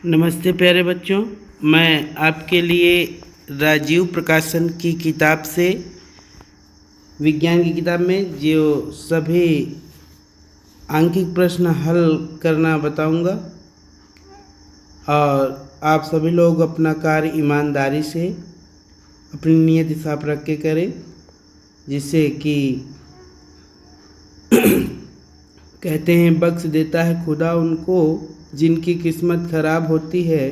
नमस्ते प्यारे बच्चों, मैं आपके लिए राजीव प्रकाशन की किताब से विज्ञान की किताब में जो सभी आंकिक प्रश्न हल करना बताऊंगा और आप सभी लोग अपना कार्य ईमानदारी से अपनी नीयत साफ रख के करें, जिससे कि कहते हैं बख्श देता है खुदा उनको जिनकी किस्मत खराब होती है,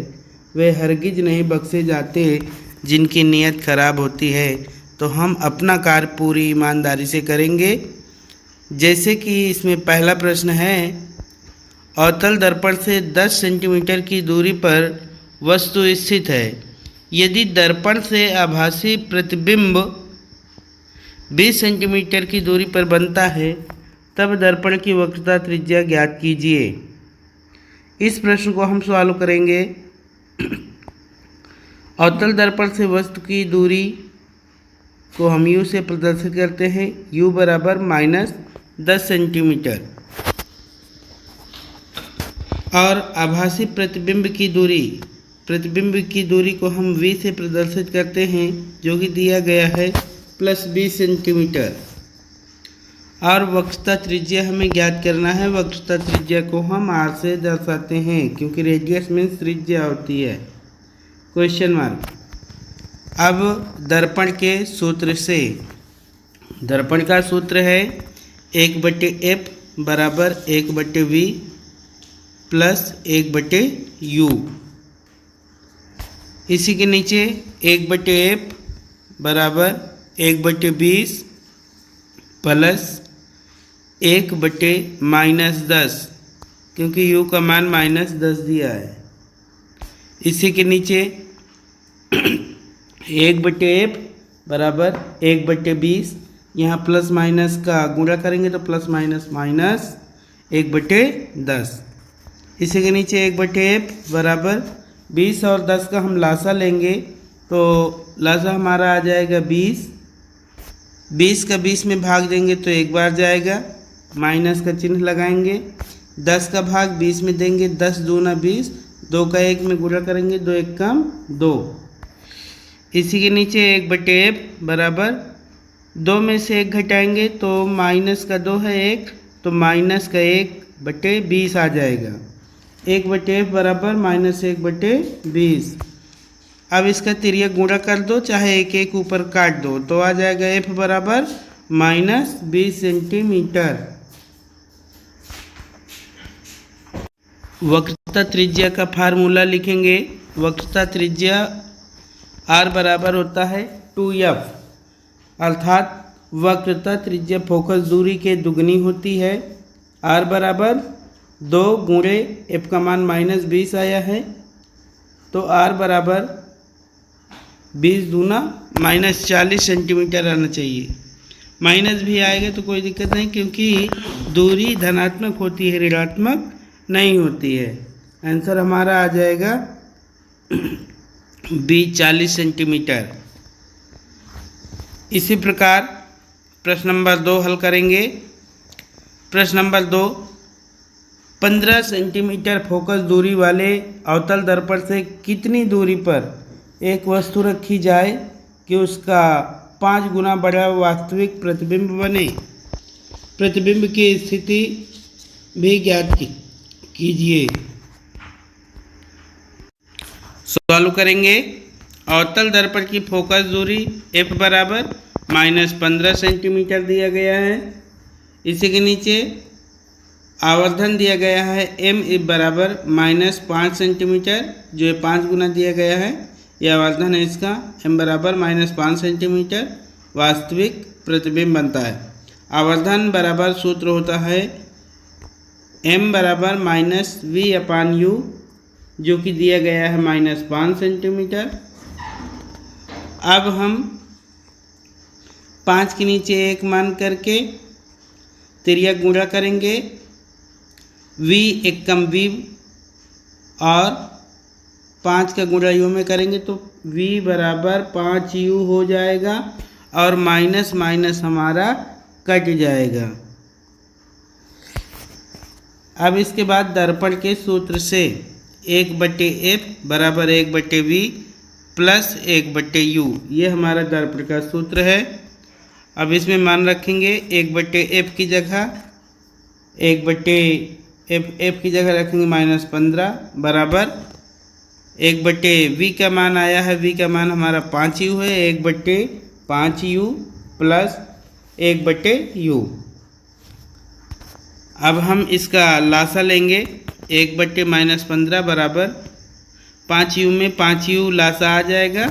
वे हरगिज नहीं बख्शे जाते जिनकी नीयत खराब होती है। तो हम अपना कार्य पूरी ईमानदारी से करेंगे। जैसे कि इसमें पहला प्रश्न है, अवतल दर्पण से 10 सेंटीमीटर की दूरी पर वस्तु स्थित है। यदि दर्पण से आभासी प्रतिबिंब 20 सेंटीमीटर की दूरी पर बनता है, तब दर्पण की वक्रता त्रिज्या ज्ञात कीजिए। इस प्रश्न को हम सॉल्व करेंगे। अवतल दर्पण से वस्तु की दूरी को हम u से प्रदर्शित करते हैं। u बराबर -10 सेंटीमीटर और आभासी प्रतिबिंब की दूरी को हम v से प्रदर्शित करते हैं, जो कि दिया गया है +20 सेंटीमीटर। और वक्रता त्रिज्या हमें ज्ञात करना है। वक्रता त्रिज्या को हम r से दर्शाते हैं, क्योंकि रेडियस मीन्स त्रिज्या होती है। Question mark. अब दर्पण के सूत्र से, दर्पण का सूत्र है 1/f बराबर 1/v प्लस 1/u। इसी के नीचे 1/f बराबर 1/20 प्लस 1/-10, क्योंकि u का मान -10 दिया है। इसी के नीचे 1/f बराबर 1/20, यहाँ प्लस माइनस का गुणा करेंगे तो प्लस माइनस 1/10। इसी के नीचे 1/f बराबर 20 और 10 का हम लासा लेंगे तो लासा हमारा आ जाएगा 20। 20 का 20 में भाग देंगे तो एक बार जाएगा, माइनस का चिन्ह लगाएंगे। 10 का भाग 20 में देंगे, 10 दूना 20, 2 का 1 में गुणा करेंगे, 2 1 कम 2। इसी के नीचे 1/f बराबर 2 में से 1 घटाएंगे तो माइनस का 2 है 1, तो माइनस का 1/20 आ जाएगा। 1/f बराबर -1/20। अब इसका तिर्यक गुणा कर दो, चाहे 1 1 ऊपर काट दो, तो आ जाएगा f बराबर -20 सेंटीमीटर। वक्रता त्रिज्या का फार्मूला लिखेंगे। वक्रता त्रिज्या r बराबर होता है 2f, अर्थात वक्रता त्रिज्या फोकस दूरी के दुगनी होती है। r बराबर 2 गुणे f का मान -20 आया है, तो r बराबर 20 दूना -40 सेंटीमीटर आना चाहिए। माइनस भी आएगा तो कोई दिक्कत नहीं, क्योंकि दूरी धनात्मक होती है, ऋणात्मक नहीं होती है। आंसर हमारा आ जाएगा 40 सेंटीमीटर। इसी प्रकार प्रश्न नंबर 2 हल करेंगे। प्रश्न नंबर 2, 15 सेंटीमीटर फोकस दूरी वाले अवतल दर्पण से कितनी दूरी पर एक वस्तु रखी जाए कि उसका 5 गुना बड़ा वास्तविक प्रतिबिंब बने। प्रतिबिंब की स्थिति भी ज्ञात कीजिए। सॉल्व करेंगे। अवतल दर्पण की फोकस दूरी f बराबर -15 सेंटीमीटर दिया गया है। इसी के नीचे आवर्धन दिया गया है m बराबर -5 सेंटीमीटर, जो 5 गुना दिया गया है, यह आवर्धन है इसका। m बराबर -5 सेंटीमीटर वास्तविक प्रतिबिंब बनता है। आवर्धन बराबर सूत्र होता है m बराबर -v/u, जो कि दिया गया है -5 सेंटीमीटर। अब हम 5 के नीचे 1 मान करके तिर्यक गुणा करेंगे। v = v और 5 का गुणा u में करेंगे तो v बराबर 5u हो जाएगा और माइनस माइनस हमारा कट जाएगा। अब इसके बाद दर्पण के सूत्र से 1/f बराबर 1/v प्लस 1/u। ये हमारा दर्पण का सूत्र है। अब इसमें मान रखेंगे 1/f की जगह 1/f की जगह रखेंगे -15 बराबर 1/v का मान आया है, v का मान हमारा 5u है, 1/5u प्लस 1/u। अब हम इसका लासा लेंगे 1/-15 बराबर 5u में 5u लासा आ जाएगा,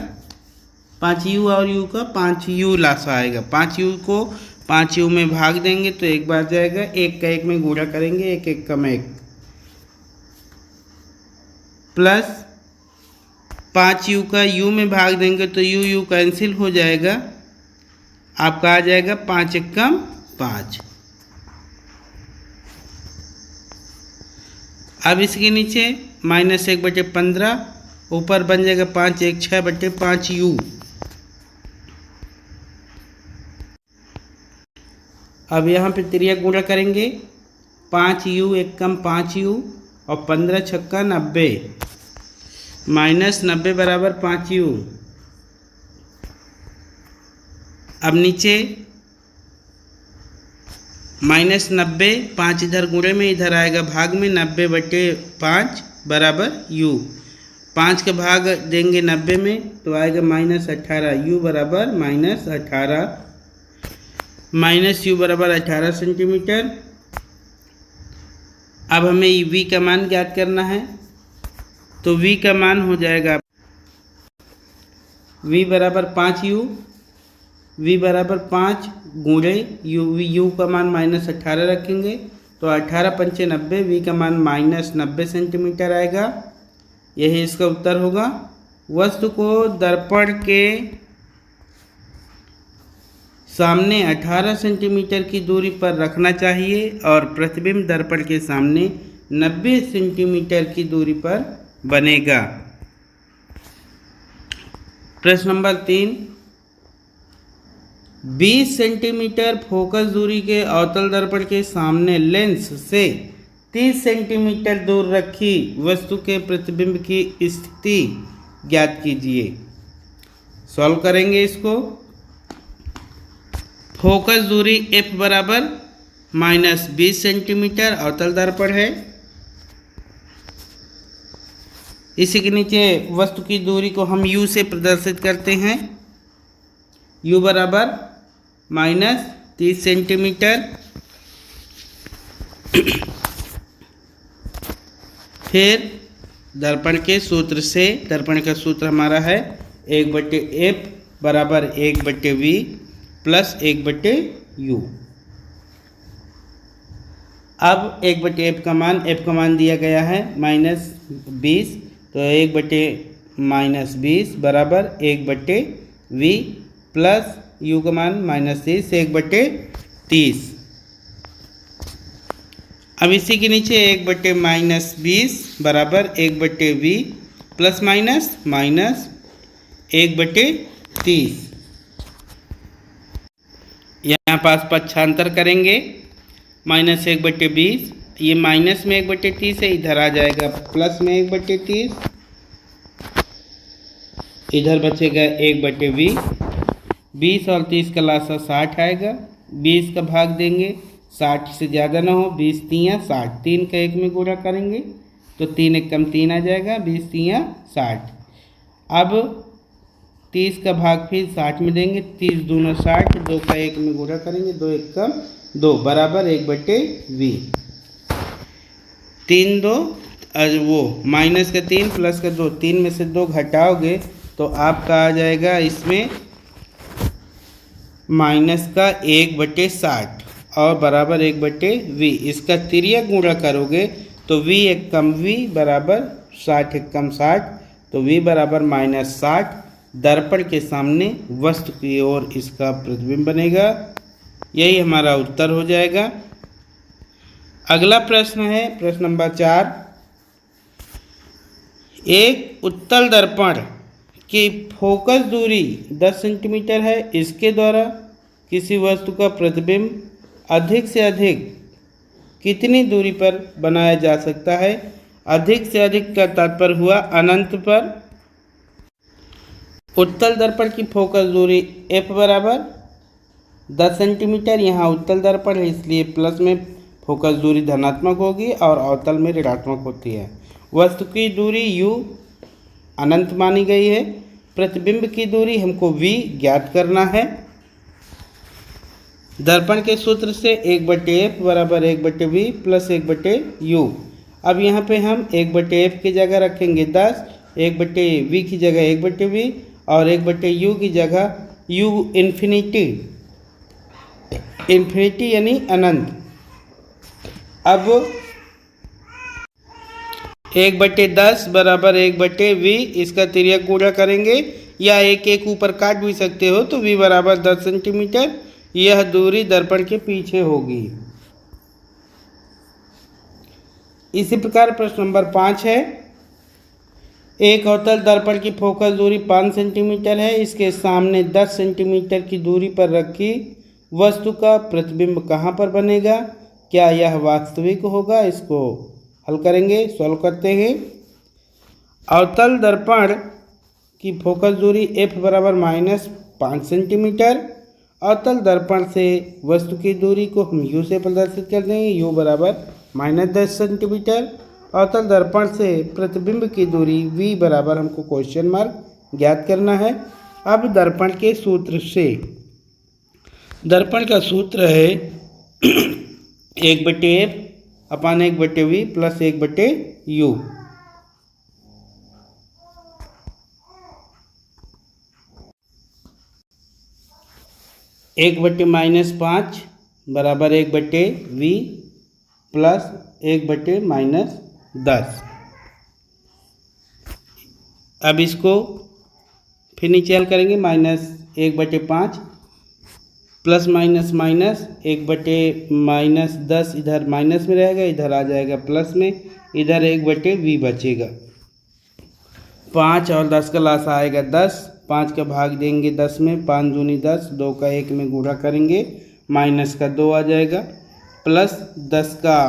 5u और u का 5u लासा आएगा। 5u को 5u में भाग देंगे तो 1 बार जाएगा, 1 का 1 में गुणा करेंगे, 1 1 कम 1 प्लस 5u का u में भाग देंगे तो u कैंसिल हो जाएगा, आपका आ जाएगा 5 1 कम 5। अब इसके नीचे -1/15 ऊपर बन जाएगा 5 1 6/5u। अब यहाँ पे त्रिया गुणा करेंगे, 5u 1 कम 5u और 15 छक्का 90 -90 बराबर 5u। अब नीचे -90 5 इधर गुणे में इधर आएगा भाग में, 90/5 बराबर u। 5 का भाग देंगे 90 में तो आएगा -18, u बराबर -18, -u बराबर 18 सेंटीमीटर। अब हमें v का मान ज्ञात करना है, तो v का मान हो जाएगा v बराबर 5u, v बराबर 5 गुणे u का मान -18 रखेंगे तो 18 पंचे 90, v का मान -90 सेंटीमीटर आएगा। यही इसका उत्तर होगा। वस्तु को दर्पण के सामने 18 सेंटीमीटर की दूरी पर रखना चाहिए और प्रतिबिंब दर्पण के सामने 90 सेंटीमीटर की दूरी पर बनेगा। प्रश्न नंबर 3, 20 सेंटीमीटर फोकस दूरी के अवतल दर्पण के सामने लेंस से 30 सेंटीमीटर दूर रखी वस्तु के प्रतिबिंब की स्थिति ज्ञात कीजिए। सॉल्व करेंगे इसको। फोकस दूरी f बराबर -20 सेंटीमीटर अवतल दर्पण है। इसी के नीचे वस्तु की दूरी को हम u से प्रदर्शित करते हैं। u बराबर -30 सेंटीमीटर। फिर दर्पण के सूत्र से, दर्पण का सूत्र हमारा है 1/f बराबर 1/v प्लस 1/u। अब 1/f का मान, f का मान दिया गया है -20, तो 1/-20 बराबर 1/v प्लस u का मान -30, 1/30। अब इसी के नीचे 1/-20 बराबर 1/v प्लस माइनस 1/30। यहाँ पास पक्षांतर करेंगे, -1/20, ये माइनस में 1/30 है, इधर आ जाएगा प्लस में 1/30, इधर बचेगा 1/v। 20 और 30 का लासा 60 आएगा, 20 का भाग देंगे, 60 से ज़्यादा ना हो, 20 3 60, 3 का 1 में गुणा करेंगे तो 3 1 कम 3 आ जाएगा, 20 3 60। अब 30 का भाग फिर 60 में देंगे, 30 दूना 60, 2 का 1 में गुणा करेंगे, 2 1 कम 2 बराबर 1/v। 3 2 वो माइनस का 3 प्लस का 2, 3 में से 2 घटाओगे तो आपका आ जाएगा इसमें माइनस का 1/60 और बराबर 1/v। इसका तिर्यक गुणा करोगे तो v 1 कम v बराबर 60 1 कम 60, तो v बराबर -60। दर्पण के सामने वस्तु की ओर इसका प्रतिबिंब बनेगा। यही हमारा उत्तर हो जाएगा। अगला प्रश्न है प्रश्न नंबर 4। एक उत्तल दर्पण की फोकस दूरी 10 सेंटीमीटर है। इसके द्वारा किसी वस्तु का प्रतिबिंब अधिक से अधिक कितनी दूरी पर बनाया जा सकता है? अधिक से अधिक का तात्पर्य हुआ अनंत पर। उत्तल दर्पण की फोकस दूरी f बराबर 10 सेंटीमीटर। यहाँ उत्तल दर्पण है इसलिए प्लस में फोकस दूरी धनात्मक होगी और अवतल में ऋणात्मक होती है। वस्तु की दूरी u अनंत मानी गई है। प्रतिबिंब की दूरी हमको v ज्ञात करना है। दर्पण के सूत्र से 1/f बराबर 1/v प्लस 1/u। अब यहाँ पे हम 1/f की जगह रखेंगे 10, 1/v की जगह 1/v और 1/u की जगह u इन्फिनिटी यानी अनंत। अब 1/10 बराबर 1/v, इसका तिर्यक गुणा करेंगे या एक एक ऊपर काट भी सकते हो तो v बराबर 10 सेंटीमीटर। यह दूरी दर्पण के पीछे होगी। इसी प्रकार प्रश्न नंबर 5 है। एक अवतल दर्पण की फोकस दूरी 5 सेंटीमीटर है। इसके सामने 10 सेंटीमीटर की दूरी पर रखी वस्तु का प्रतिबिंब कहाँ पर बनेगा? क्या यह वास्तविक होगा? इसको हल करेंगे, सॉल्व करते हैं। अवतल दर्पण की फोकस दूरी f बराबर -5 सेंटीमीटर। अवतल दर्पण से वस्तु की दूरी को हम u से प्रदर्शित कर देंगे, u बराबर -10 सेंटीमीटर। अवतल दर्पण से प्रतिबिंब की दूरी v बराबर हमको क्वेश्चन मार्क ज्ञात करना है। अब दर्पण के सूत्र से, दर्पण का सूत्र है 1/f अपान 1/v प्लस 1/u। 1/-5 बराबर 1/v प्लस 1/-10। अब इसको फिर नीचे हल करेंगे। -1/5 प्लस माइनस 1/-10 इधर माइनस में रहेगा, इधर आ जाएगा प्लस में, इधर 1/v बचेगा। 5 और 10 का लासा आएगा 10, 5 का भाग देंगे 10 में, 5 दूनी 10, 2 का 1 में गुणा करेंगे, माइनस का 2 आ जाएगा, प्लस 10 का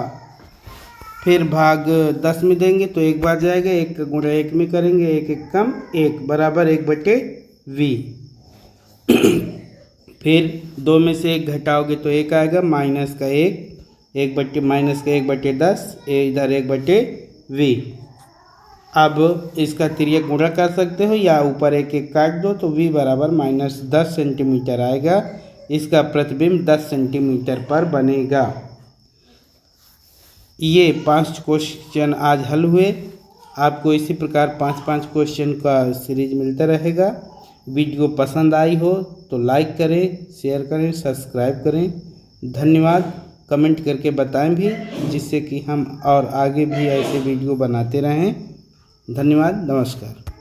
फिर भाग 10 में देंगे तो 1 बार जाएगा, 1 का गुणा 1 में करेंगे, 1 1 कम 1 बराबर 1/v। फिर 2 में से 1 घटाओगे तो 1 आएगा, माइनस का 1 माइनस का 1/10, इधर 1/v। अब इसका तिर्यक गुणा कर सकते हो या ऊपर 1 1 काट दो तो v बराबर -10 सेंटीमीटर आएगा। इसका प्रतिबिंब 10 सेंटीमीटर पर बनेगा। ये 5 क्वेश्चन आज हल हुए। आपको इसी प्रकार 5-5 क्वेश्चन का सीरीज मिलता रहेगा। वीडियो पसंद आई हो तो लाइक करें, शेयर करें, सब्सक्राइब करें। धन्यवाद। कमेंट करके बताएं भी, जिससे कि हम और आगे भी ऐसे वीडियो बनाते रहें। धन्यवाद, नमस्कार।